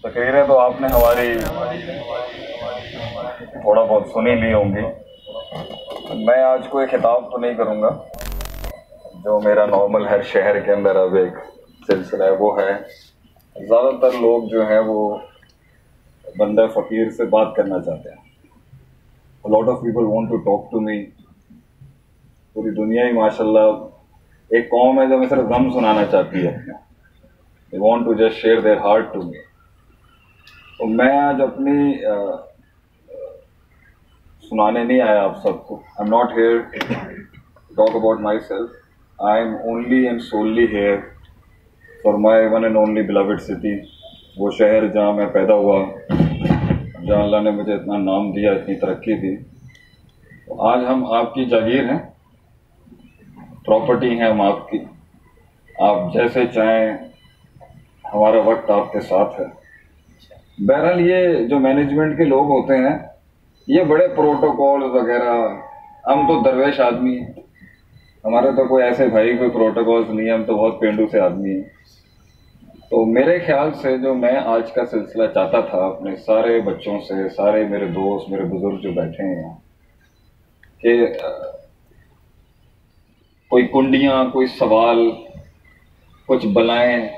तकरीरें तो आपने हमारी थोड़ा बहुत सुनी ली होंगी। मैं आज कोई खिताब तो नहीं करूँगा, जो मेरा नॉर्मल हर शहर के अंदर अब एक सिलसिला है वो है, ज़्यादातर लोग जो हैं वो बंदा फ़कीर से बात करना चाहते हैं। A lot of people want to talk to me। पूरी दुनिया ही माशाल्लाह एक कौम है जो हमें सिर्फ गम सुनाना चाहती है अपना। They want to just share their heart to me। तो मैं आज अपनी सुनाने नहीं आया आप सबको। I'm not here to talk about myself। I am only and solely here for my one and only beloved city। वो शहर जहाँ मैं पैदा हुआ, जहाँ अल्लाह ने मुझे इतना नाम दिया, इतनी तरक्की दी। तो आज हम आपकी जागीर हैं, प्रॉपर्टी हैं हम आपकी। आप जैसे चाहें, हमारा वक्त आपके साथ है। बहरहाल ये जो मैनेजमेंट के लोग होते हैं, ये बड़े प्रोटोकॉल वगैरह, हम तो दरवेश आदमी हैं, हमारे तो कोई ऐसे भाई कोई प्रोटोकॉल्स नहीं है, हम तो बहुत पेंडू से आदमी हैं। तो मेरे ख्याल से जो मैं आज का सिलसिला चाहता था अपने सारे बच्चों से, सारे मेरे दोस्त, मेरे बुजुर्ग जो बैठे हैं यहाँ, कि कोई कुंडियाँ, कोई सवाल, कुछ बलाएं,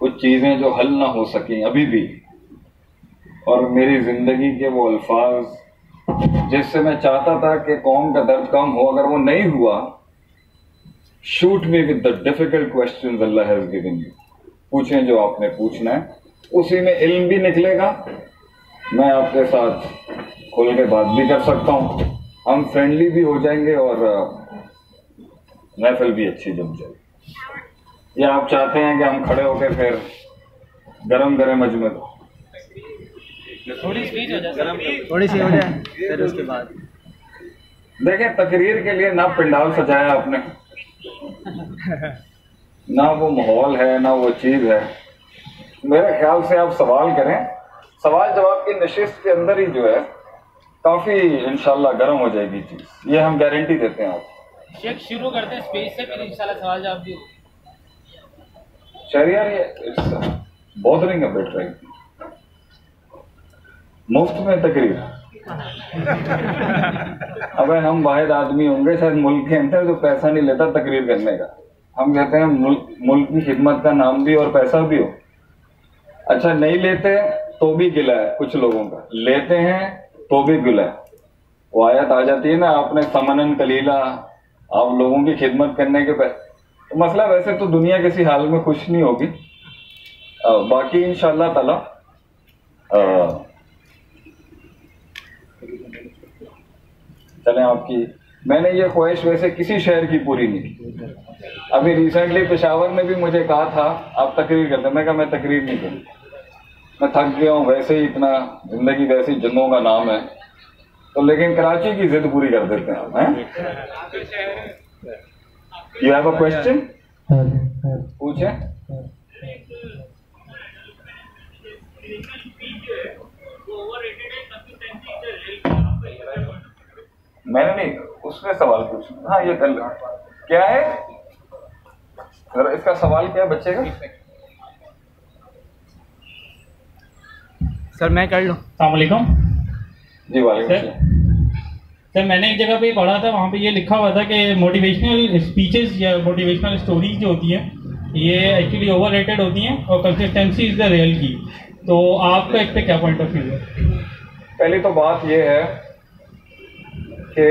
कुछ चीज़ें जो हल ना हो सकें अभी भी, और मेरी ज़िंदगी के वो अल्फाज जिससे मैं चाहता था कि कौम का दर्द कम हो, अगर वो नहीं हुआ, shoot me with the difficult questions Allah has given you. पूछें जो आपने पूछना है, उसी में इल्म भी निकलेगा। मैं आपके साथ खुल के बात भी कर सकता हूँ, हम फ्रेंडली भी हो जाएंगे और महफिल भी अच्छी जम जाएगी। या आप चाहते हैं कि हम खड़े होकर फिर गरम गरम मजमे थोड़ी सी हो जाए फिर उसके बाद देखें। तकरीर के लिए ना पंडाल सजाया आपने, ना वो माहौल है, ना वो चीज़ है। मेरे ख्याल से आप सवाल करें, सवाल जवाब की नशिस्त के अंदर ही जो है काफ़ी इंशाल्लाह गर्म हो जाएगी चीज़, ये हम गारंटी देते हैं आप। शेख शुरू करते हैं स्पेस से, फिर इंशाल्लाह सवाल जवाब भी होगा। शहरियार ये it's bothering a bit right. मुफ्त में तकरीर अबे हम वाहिद आदमी होंगे शायद मुल्क के अंदर जो पैसा नहीं लेता तकरीर करने का। हम कहते हैं मुल्क की खिदमत का नाम भी और पैसा भी हो। अच्छा, नहीं लेते तो भी गिला है कुछ लोगों का, लेते हैं तो भी गिला है। वो आयत आ जाती है ना, आपने समनन कलीला, आप लोगों की खिदमत करने के तो मसला वैसे तो दुनिया किसी हाल में खुश नहीं होगी। बाकी इंशाअल्लाह ताला चलें आपकी। मैंने ये ख्वाहिश वैसे किसी शहर की पूरी नहीं की। अभी रिसेंटली पेशावर ने भी मुझे कहा था आप तकरीर करते, मैं कहा मैं तकरीर नहीं करूँ, मैं थक गया हूँ, वैसे ही इतना जिंदगी वैसे ही जन्नों का नाम है। तो लेकिन कराची की जिद पूरी कर देते हैं हम। यू हैव अ क्वेश्चन, पूछे। मैंने नहीं उसमें सवाल पूछा। हाँ ये कर लो, क्या है इसका सवाल, क्या है बच्चे का? सर मैं कर लूँ। अस्सलाम वालेकुम। जी वालेकुम सर मैंने एक जगह पे पढ़ा था, वहाँ पे ये लिखा हुआ था कि मोटिवेशनल स्पीचेस या मोटिवेशनल स्टोरीज जो होती हैं ये एक्चुअली ओवररेटेड होती हैं और कंसिस्टेंसी इज द रियल की। तो आपका इस पे क्या पॉइंट ऑफ व्यू है? पहली तो बात ये है कि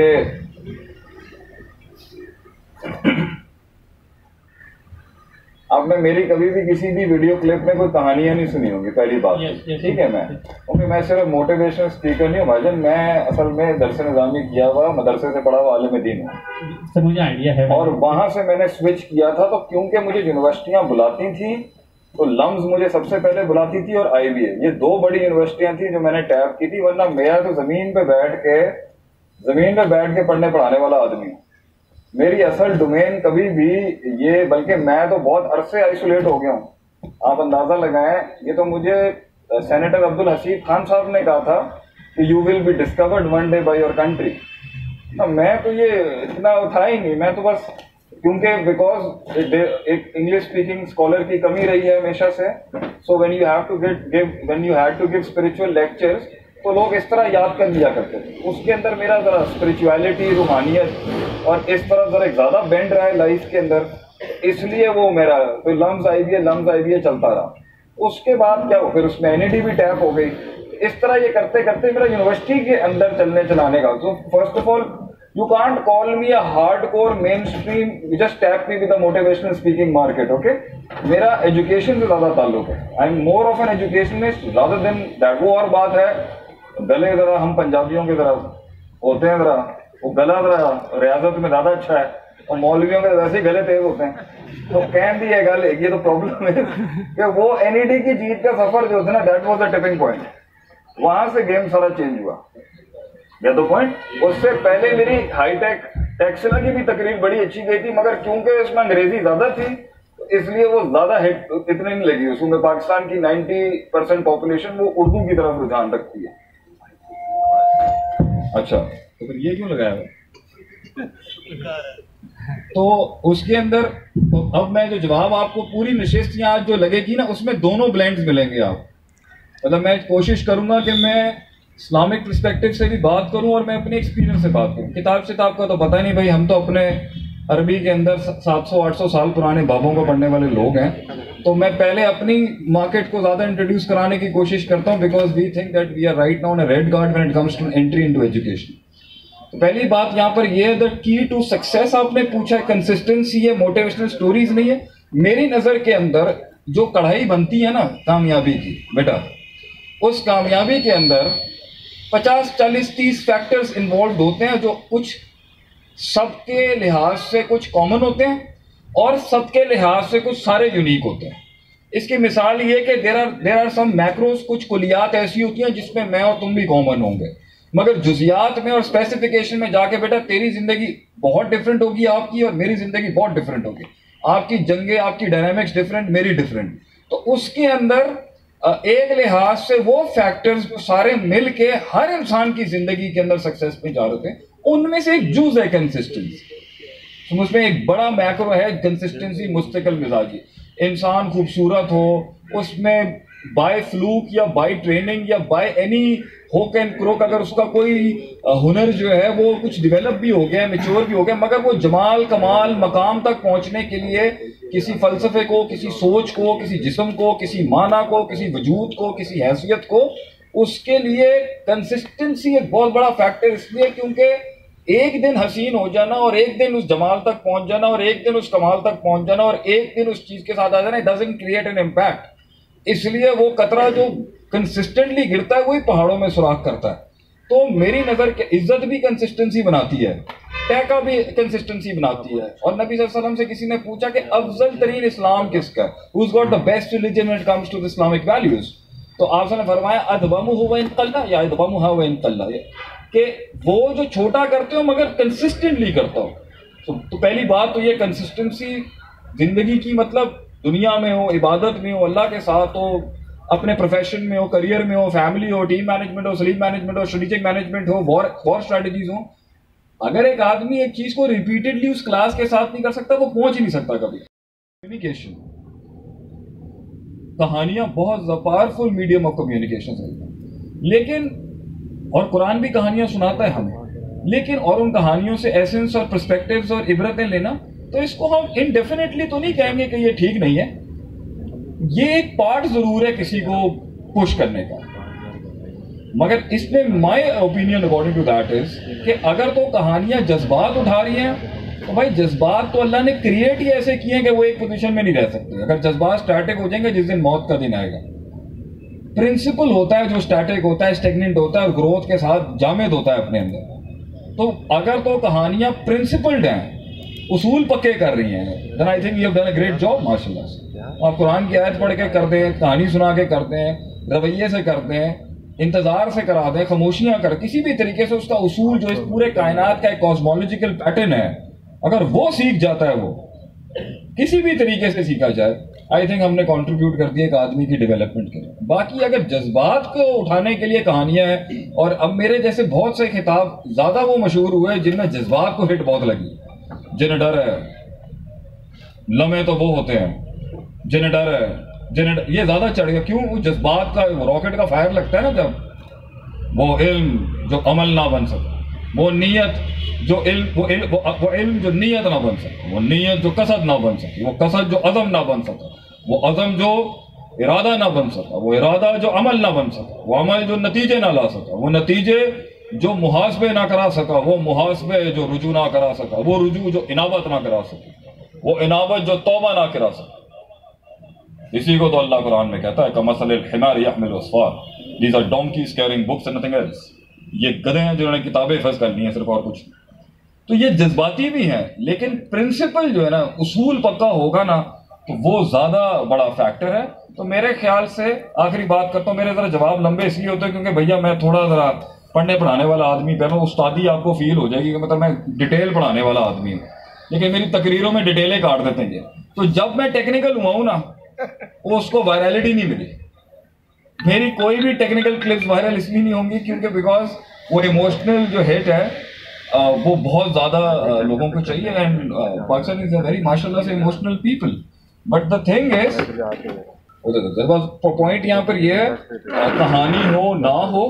आपने मेरी कभी भी किसी भी वीडियो क्लिप में कोई कहानियां नहीं सुनी होंगी, पहली बात। ठीक है, मैं सिर्फ मोटिवेशनल स्पीकर नहीं हूँ भाईजान, मैं असल में दरस निज़ामी किया हुआ, मदरसे से पढ़ा हुआ आलिम दीन हूँ। सर मुझे आइडिया है। और वहां से मैंने स्विच किया था, तो क्योंकि मुझे यूनिवर्सिटियां बुलाती थी तो लम्स मुझे सबसे पहले बुलाती थी और IBA, ये दो बड़ी यूनिवर्सिटियां थी जो मैंने टैप की थी। वरना मेरा तो जमीन पे बैठ के पढ़ने पढ़ाने वाला आदमी हूँ। मेरी असल डोमेन कभी भी ये, बल्कि मैं तो बहुत अरसे आइसोलेट हो गया हूँ। आप अंदाजा लगाएं, ये तो मुझे सेनेटर अब्दुल हसीब खान साहब ने कहा था कि you will be discovered one day by your country. मैं तो ये इतना था ही नहीं, मैं तो बस क्योंकि बिकॉज एक इंग्लिश स्पीकिंग स्कॉलर की कमी रही है हमेशा से, so when you had to give spiritual lectures तो लोग इस तरह याद कर लिया करते थे। उसके अंदर मेरा जरा स्पिरिचुअलिटी, रूहानियत और इस तरह जरा ज़्यादा बेंड रहा है लाइफ के अंदर, इसलिए वो मेरा तो लम्स आईबीए चलता रहा। उसके बाद क्या हो, फिर उसमें एनईडी भी टैप हो गई। इस तरह ये करते करते मेरा यूनिवर्सिटी के अंदर चलने चलाने का, तो first of all you can't call me a hardcore mainstream, you just tap me with a motivational speaking market, okay? मेरा एजुकेशन से ज़्यादा ताल्लुक है, I am more of an educationist rather than that। वो और बात है, गले ज़रा हम पंजाबियों के ज़रा होते हैं, ज़रा वो गला ज़रा रियाजत में ज़्यादा अच्छा है और मौलवियों के वैसे ही गले तेज होते हैं, तो कैन दी है गल। ये तो प्रॉब्लम है कि वो एनईडी की जीत का सफर जो था ना, that was the tipping point. वहां से गेम सारा चेंज हुआ। या तो पॉइंट, उससे पहले मेरी हाईटेक टेक्सला की भी तकरीर बड़ी अच्छी गई थी, मगर क्योंकि उसमें अंग्रेजी ज्यादा थी इसलिए वो ज्यादा हिट इतने नहीं लगी। उसमें पाकिस्तान की 90% पॉपुलेशन वो उर्दू की तरफ रुझान रखती है। अच्छा, तो फिर ये क्यों लगाया? तो उसके अंदर तो अब मैं जो जवाब आपको पूरी नशिस्त यहाँ जो लगेगी ना, उसमें दोनों ब्लेंड्स मिलेंगे आप। मतलब मैं कोशिश करूंगा कि मैं इस्लामिक पर्सपेक्टिव से भी बात करूं और मैं अपने एक्सपीरियंस से बात करूं। किताब सिताब का तो पता नहीं भाई, हम तो अपने अरबी के अंदर 700-800 साल पुराने बाबों को पढ़ने वाले लोग हैं, तो मैं पहले अपनी मार्केट को ज़्यादा इंट्रोड्यूस कराने की कोशिश करता हूं, because we think that we are right now in a red guard when it comes to entry into education. तो पहली बात यहाँ पर यह है, द की टू सक्सेस आपने पूछा है, कंसिस्टेंसी है, मोटिवेशनल स्टोरीज नहीं है। मेरी नज़र के अंदर जो कढ़ाई बनती है ना कामयाबी की, बेटा उस कामयाबी के अंदर 50, 40, 30 फैक्टर्स इन्वॉल्व होते हैं, जो कुछ सबके लिहाज से कुछ कॉमन होते हैं और सबके लिहाज से कुछ सारे यूनिक होते हैं। इसकी मिसाल ये कि देर आर सम मैक्रोस, कुछ कुलियात ऐसी होती हैं जिसमें मैं और तुम भी कॉमन होंगे, मगर जुजियात में और स्पेसिफिकेशन में जाके बेटा तेरी जिंदगी बहुत डिफरेंट होगी आपकी और मेरी जिंदगी बहुत डिफरेंट होगी। आपकी जंगे, आपकी डायनामिक्स डिफरेंट, मेरी डिफरेंट। तो उसके अंदर एक लिहाज से वो फैक्टर्स जो सारे मिल के हर इंसान की जिंदगी के अंदर सक्सेस में जा रहे थे, उनमें से एक जुज है कंसिस्टेंसी। तो उसमें एक बड़ा मैक्रो है कंसिस्टेंसी, मुस्तकिल मिजाजी। इंसान खूबसूरत हो, उसमें बाय फ्लूक या बाय ट्रेनिंग या बाय एनी होक एंड क्रोक अगर उसका कोई हुनर जो है वो कुछ डेवलप भी हो गया, मैच्योर भी हो गया, मगर वो जमाल कमाल मकाम तक पहुंचने के लिए किसी फलसफे को, किसी सोच को, किसी जिस्म को, किसी माना को, किसी वजूद को, किसी हैसियत को, उसके लिए कंसिस्टेंसी एक बहुत बड़ा फैक्टर। इसलिए क्योंकि एक दिन हसीन हो जाना और एक दिन उस जमाल तक पहुंच जाना और एक दिन उस कमाल तक पहुंच जाना और एक दिन उस चीज के साथ आ जाना, it doesn't create an impact. इसलिए वो कतरा जो कंसिस्टेंटली गिरता है वही पहाड़ों में सुराख करता है। तो मेरी नजर के इज्जत भी कंसिस्टेंसी बनाती है, टैका भी कंसिस्टेंसी बनाती है। और नबी सल्लल्लाहु अलैहि वसल्लम से किसी ने पूछा कि अफजल तरीन इस्लाम किसका, whose got the best religion when it comes to the Islamic values, तो आपने फरमाया अदबमुहु व इन क़ल्ला या अदबमुहा व इन क़ल्ला, कि वो जो छोटा करते हो मगर कंसिस्टेंटली करता हो। तो पहली बात तो ये कंसिस्टेंसी जिंदगी की, मतलब दुनिया में हो, इबादत में हो, अल्लाह के साथ हो, अपने प्रोफेशन में हो, करियर में हो, फैमिली हो, टीम मैनेजमेंट हो, स्लीप मैनेजमेंट हो, स्ट्रेटेजिक मैनेजमेंट हो, वॉर स्ट्रेटेजीज हो। अगर एक आदमी एक चीज को रिपीटेडली उस क्लास के साथ नहीं कर सकता, वो पहुंच ही नहीं सकता कभी। कम्युनिकेशन, कहानियां बहुत पावरफुल मीडियम ऑफ कम्युनिकेशन है, लेकिन और कुरान भी कहानियां सुनाता है हमें, लेकिन और उन कहानियों से एसेंस और पर्सपेक्टिव्स और इबरतें लेना, तो इसको हम इनडेफिनेटली तो नहीं कहेंगे कि ये ठीक नहीं है। ये एक पार्ट जरूर है किसी को पुश करने का, मगर इसमें my opinion according to that is कि अगर तो कहानियां जज्बात उठा रही हैं तो भाई जज्बात तो अल्लाह ने क्रिएट ही ऐसे किए हैं कि वो एक पोजीशन में नहीं रह सकते। अगर जज्बात स्टैटिक हो जाएंगे जिस दिन मौत का दिन आएगा। प्रिंसिपल होता है जो स्टैटिक होता है, स्टेगनेंट होता है और ग्रोथ के साथ जामिद होता है अपने अंदर। तो अगर तो कहानियां प्रिंसिपल्ड हैं, उसूल पक्के कर रही हैं, then I think you have done a great job माशाल्लाह से। आप कुरान की आयत पढ़ के करते हैं, कहानी सुना के करते हैं, रवैये से करते हैं, इंतजार से करा दें, खामोशियां कर, किसी भी तरीके से उसका उसूल जो इस पूरे कायनात का एक कॉस्मोलॉजिकल पैटर्न है, अगर वो सीख जाता है, वो किसी भी तरीके से सीखा जाए, आई थिंक हमने कंट्रीब्यूट कर दिया एक आदमी की डेवलपमेंट के लिए। बाकी अगर जज्बात को उठाने के लिए कहानियां हैं, और अब मेरे जैसे बहुत से खिताब ज्यादा वो मशहूर हुए जिनमें जज्बात को हिट बहुत लगी, जिन्हें डर है, लम्हे तो वो होते हैं जिन्हें डर है, ये ज्यादा चढ़ गया क्यों? वो जज्बात का रॉकेट का फायर लगता है ना जब, वो इल्म जो अमल ना बन सके, वो नीयत जो वो इल्म जो नीयत ना बन सके, वो नीयत जो कसद ना बन सके, वो कसद जो अज़म ना बन सका, वो अज़म जो इरादा ना बन सका, वो इरादा जो अमल ना बन सका, वो अमल जो नतीजे ना ला सका, वो नतीजे जो मुहासबे ना करा सका, वो मुहासबे जो रुजू ना करा सका, वो रुजू जो इनाबत ना करा सके, वो इनाबत जो तौबा ना करा सका। इसी को तो अल्लाह कुरान में कहता है कमसलिल हिमार यहमिलु अस्फार, these are donkeys carrying books and nothing else. ये गधे हैं जिन्होंने किताबें हिफ्ज़ करनी है सिर्फ, और कुछ। तो ये जज्बाती भी हैं, लेकिन प्रिंसिपल जो है ना, उसूल पक्का होगा ना, तो वो ज्यादा बड़ा फैक्टर है। तो मेरे ख्याल से आखिरी बात करता हूँ, मेरे जरा जवाब लंबे इसलिए होते हैं क्योंकि भैया मैं थोड़ा जरा पढ़ने पढ़ाने वाला आदमी पे, उस्तादी आपको फील हो जाएगी कि मतलब मैं डिटेल पढ़ाने वाला आदमी हूँ, लेकिन मेरी तकरीरों में डिटेलें काट देते हैं ये। तो जब मैं टेक्निकल हुआ हूँ ना, वो उसको वायरलिटी नहीं मिली। मेरी कोई भी टेक्निकल क्लिप्स वायरल इसलिए नहीं होंगी क्योंकि बिकॉज वो इमोशनल जो हिट है वो बहुत ज्यादा लोगों को चाहिए। And Pakistan is a very माशाल्लाह से emotional people, but the thing is point यहाँ पर ये है, कहानी हो ना हो,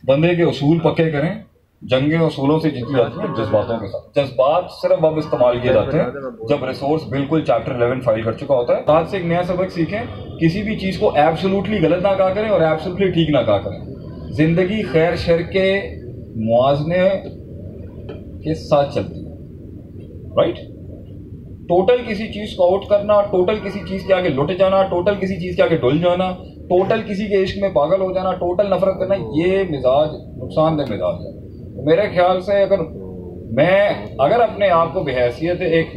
बंदे के उसूल पक्के करें। जंगे उसूलों से जीती जाती है जज्बातों के साथ। जज्बात सिर्फ अब इस्तेमाल किए जाते हैं जब रिसोर्स बिल्कुल चैप्टर 11 फाइल कर चुका होता है। आज से एक नया सबक सीखें, किसी भी चीज को एब्सोल्युटली गलत ना कहा करें और एब्सोल्युटली ठीक ना कहा करें। जिंदगी खैर शर के मुआवजे के साथ चलती है, राइट। टोटल किसी चीज को आउट करना, टोटल किसी चीज के आगे लुट जाना, टोटल किसी चीज के आगे डुल जाना, टोटल किसी के इश्क में पागल हो जाना, टोटल नफरत करना, ये मिजाज नुकसानदेह मिजाज है। तो मेरे ख्याल से अगर अपने आप को बहैसियत एक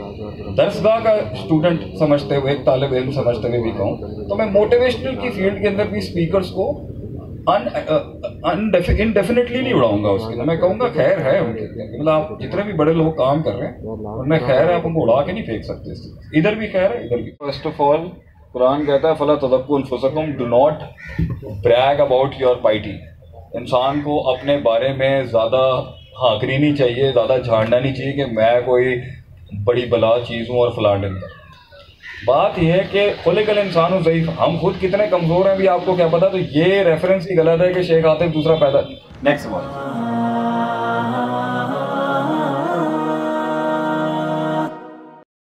दरसगाह का स्टूडेंट समझते हुए, एक तालिब इल्म समझते हुए भी कहूँ, तो मैं मोटिवेशनल की फील्ड के अंदर भी स्पीकर्स को इनडेफिनेटली नहीं उड़ाऊंगा। उसके मैं कहूँगा खैर है उनके, मतलब आप जितने भी बड़े लोग काम कर रहे हैं उनमें खैर है, आप उनको उड़ा के नहीं फेंक सकते। इधर भी खैर है, इधर भी। फर्स्ट ऑफ ऑल कुरान कहता है फला तज़क्कू अनफुसकुम, do not brag about your piety. इंसान को अपने बारे में ज़्यादा हाँकनी नहीं चाहिए, ज़्यादा झाड़ना नहीं चाहिए कि मैं कोई बड़ी बला चीज़ हूँ और फलां ढिमका। बात यह है कि खुलिकल इंसान ज़ईफ़, हम खुद कितने कमज़ोर हैं भी आपको क्या पता। तो ये रेफरेंस ही गलत है कि शेख आतिफ दूसरा पैदा। Next one.